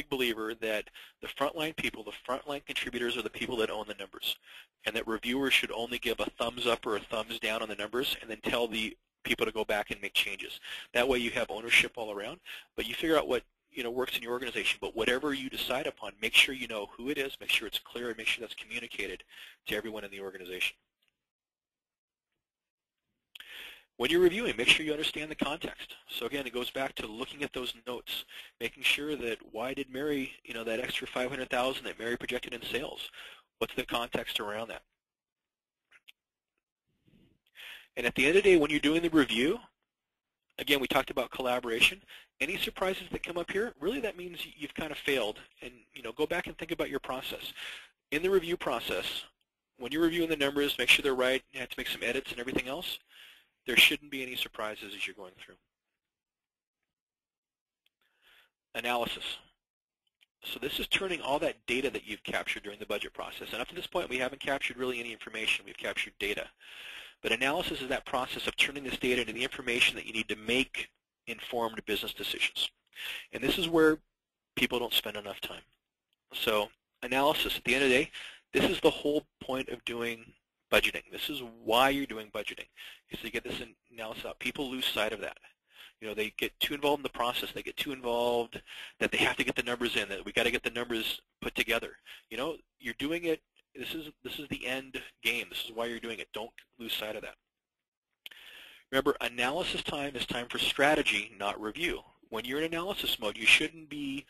believer that the frontline people, the frontline contributors, are the people that own the numbers, and that reviewers should only give a thumbs up or a thumbs down on the numbers and then tell the people to go back and make changes. That way you have ownership all around, but you figure out what works in your organization, but whatever you decide upon, make sure you know who it is, make sure it's clear, and make sure that's communicated to everyone in the organization. When you're reviewing, make sure you understand the context. So again, it goes back to looking at those notes, making sure that why did Mary, that extra $500,000 that Mary projected in sales, what's the context around that? And at the end of the day, when you're doing the review, again, we talked about collaboration. Any surprises that come up here, really that means you've kind of failed. And go back and think about your process. In the review process, when you're reviewing the numbers, make sure they're right, you have to make some edits and everything else. There shouldn't be any surprises as you're going through. Analysis. So this is turning all that data that you've captured during the budget process. And up to this point, we haven't captured really any information. We've captured data. But analysis is that process of turning this data into the information that you need to make informed business decisions. And this is where people don't spend enough time. So analysis, at the end of the day, this is the whole point of doing budgeting. This is why you're doing budgeting, is to get this analysis out. People lose sight of that. They get too involved in the process. They get too involved that they have to get the numbers in, that we got to get the numbers put together. You're doing it. This is the end game. This is why you're doing it. Don't lose sight of that. Remember, analysis time is time for strategy, not review. When you're in analysis mode, you shouldn't be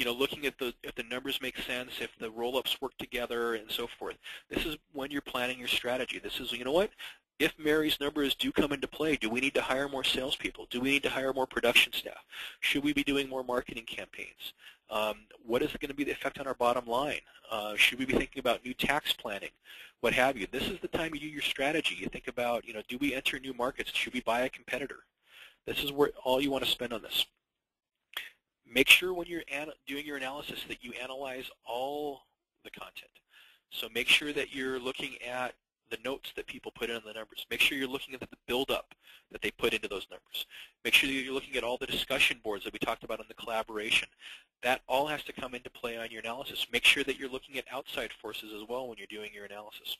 looking at if the numbers make sense, if the roll-ups work together, and so forth. This is when you're planning your strategy. This is, what? If Mary's numbers do come into play, do we need to hire more salespeople? Do we need to hire more production staff? Should we be doing more marketing campaigns? What is going to be the effect on our bottom line? Should we be thinking about new tax planning? What have you? This is the time you do your strategy. You think about, do we enter new markets? Should we buy a competitor? This is where all you want to spend on this. Make sure when you're doing your analysis that you analyze all the content. So make sure that you're looking at the notes that people put in the numbers. Make sure you're looking at the build-up that they put into those numbers. Make sure that you're looking at all the discussion boards that we talked about in the collaboration. That all has to come into play on your analysis. Make sure that you're looking at outside forces as well when you're doing your analysis.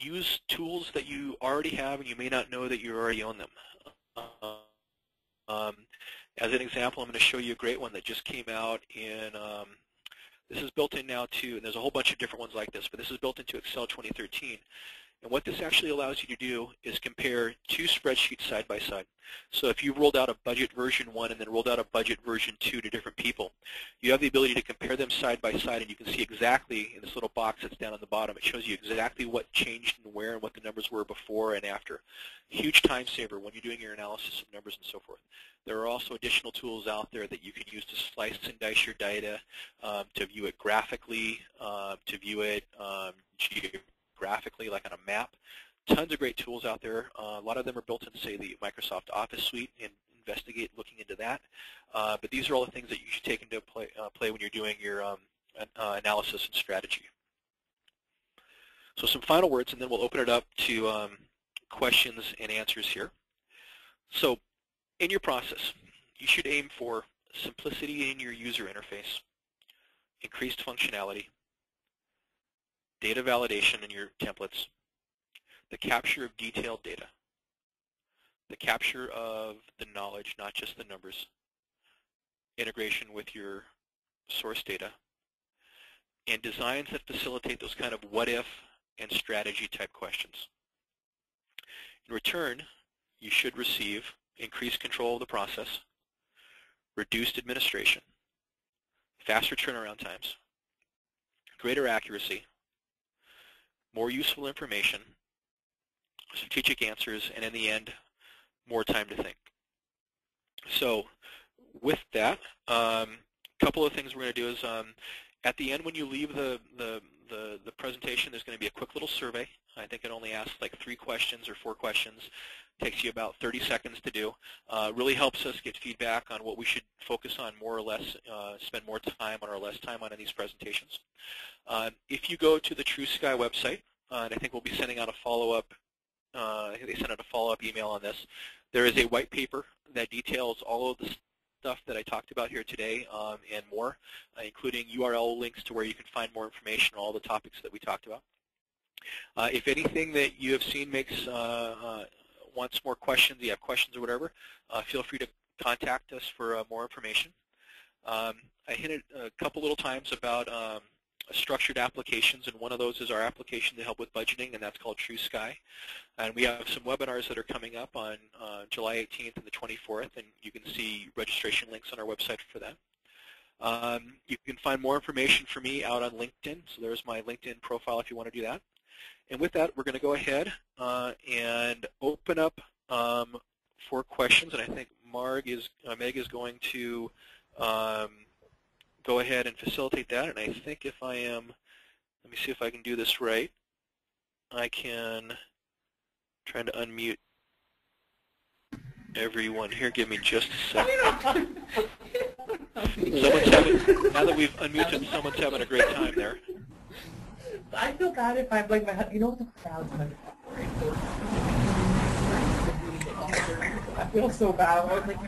Use tools that you already have and you may not know that you already own them. As an example, I'm going to show you a great one that just came out in, this is built in now to, and there's a whole bunch of different ones like this, but this is built into Excel 2013. And what this actually allows you to do is compare two spreadsheets side by side. So if you rolled out a budget version 1 and then rolled out a budget version 2 to different people, you have the ability to compare them side by side, and you can see exactly in this little box that's down on the bottom, it shows you exactly what changed and where and what the numbers were before and after. Huge time saver when you're doing your analysis of numbers and so forth. There are also additional tools out there that you can use to slice and dice your data, to view it graphically, to view it geographically, like on a map. Tons of great tools out there. A lot of them are built into, say, the Microsoft Office suite, and investigate looking into that. But these are all the things that you should take into play when you're doing your analysis and strategy. So some final words, and then we'll open it up to questions and answers here. So in your process, you should aim for simplicity in your user interface, increased functionality, data validation in your templates, the capture of detailed data, the capture of the knowledge, not just the numbers, integration with your source data, and designs that facilitate those kind of what-if and strategy type questions. In return, you should receive increased control of the process, reduced administration, faster turnaround times, greater accuracy, more useful information, strategic answers, and in the end, more time to think. So with that, a couple of things we're going to do is at the end when you leave the presentation, there's going to be a quick little survey. I think it only asks like 3 questions or 4 questions. Takes you about 30 seconds to do. Really helps us get feedback on what we should focus on more or less, spend more time on or less time on in these presentations. If you go to the True Sky website, and I think we'll be sending out a follow-up, I think they sent out a follow-up email on this. There is a white paper that details all of the stuff that I talked about here today and more, including URL links to where you can find more information on all the topics that we talked about. If anything that you have seen makes wants more questions, you have questions or whatever, feel free to contact us for more information. I hinted a couple little times about structured applications, and one of those is our application to help with budgeting, and that's called True Sky. And we have some webinars that are coming up on July 18th and the 24th, and you can see registration links on our website for that. You can find more information for me out on LinkedIn, so there's my LinkedIn profile if you want to do that. And with that, we're going to go ahead and open up for questions, and I think Meg is going to go ahead and facilitate that. And I think if I am, let me see if I can do this right. I can try to unmute everyone here. Give me just a second. Now that we've unmuted, someone's having a great time there. I feel bad if I'm like you know the crowd's like. I feel so bad. I was like,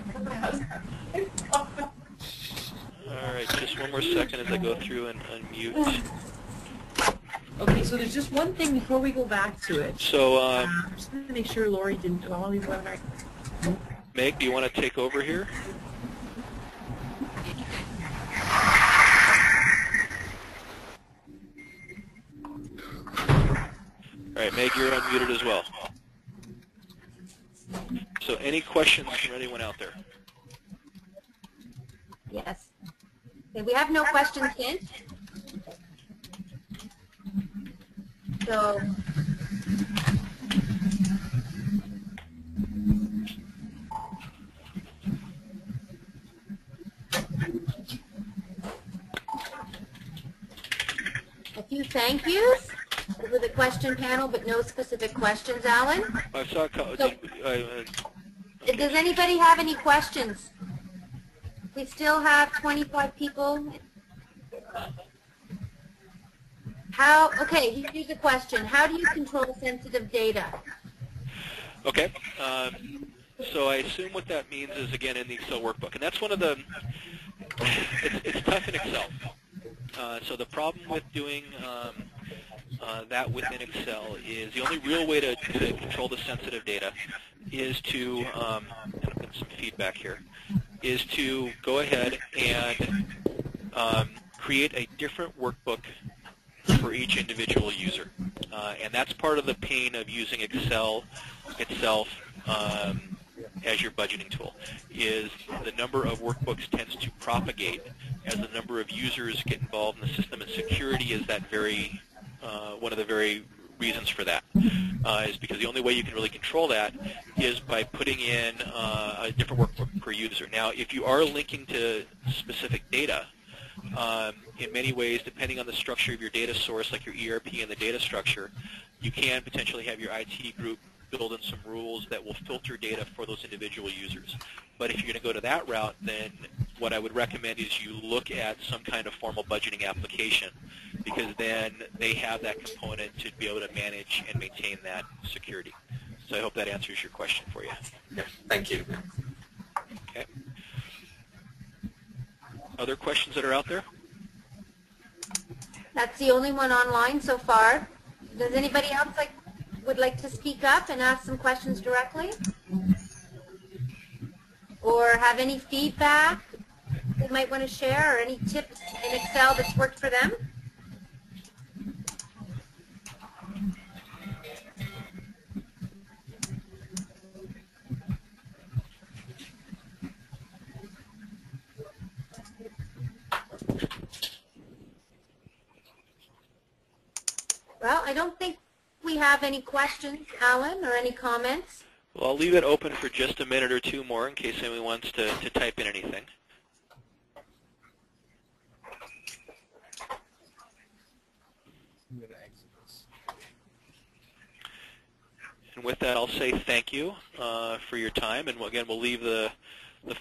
all right, just one more second as I go through and unmute. Okay, so there's just one thing before we go back to it. So I'm just going to make sure Lori didn't do all these webinars. Meg, do you want to take over here? All right, Meg, you're unmuted as well. So any questions from anyone out there? Yes. Okay, we have no questions in. So a few thank yous over the question panel, but no specific questions, Alan. I saw. Does anybody have any questions? We still have 25 people. Okay, here's a question. How do you control sensitive data? Okay. So I assume what that means is, again, in the Excel workbook. And that's one of the, it's tough in Excel. So the problem with doing that within Excel is the only real way to control the sensitive data is to, and I'm getting some feedback here, is to go ahead and create a different workbook for each individual user. And that's part of the pain of using Excel itself as your budgeting tool, is the number of workbooks tends to propagate as the number of users get involved in the system, and security is that very one of the very reasons for that, is because the only way you can really control that is by putting in a different workbook per user. Now, if you are linking to specific data, in many ways, depending on the structure of your data source, like your ERP and the data structure, you can potentially have your IT group build in some rules that will filter data for those individual users. But if you're going to go to that route, then what I would recommend is you look at some kind of formal budgeting application, because then they have that component to be able to manage and maintain that security. So I hope that answers your question for you. Yeah, thank you. Okay. Other questions that are out there? That's the only one online so far. Does anybody else would like to speak up and ask some questions directly? Or have any feedback they might want to share, or any tips in Excel that's worked for them? Well, I don't think we have any questions, Alan, or any comments. Well, I'll leave it open for just a minute or two more in case anyone wants to type in anything. And with that, I'll say thank you for your time. And again, we'll leave the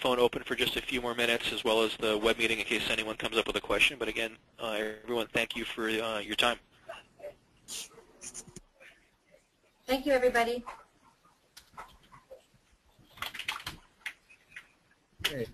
phone open for just a few more minutes, as well as the web meeting in case anyone comes up with a question. But again, everyone, thank you for your time. Thank you, everybody. Okay.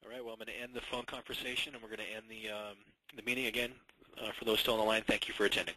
All right, well, I'm going to end the phone conversation, and we're going to end the meeting again. For those still on the line, thank you for attending.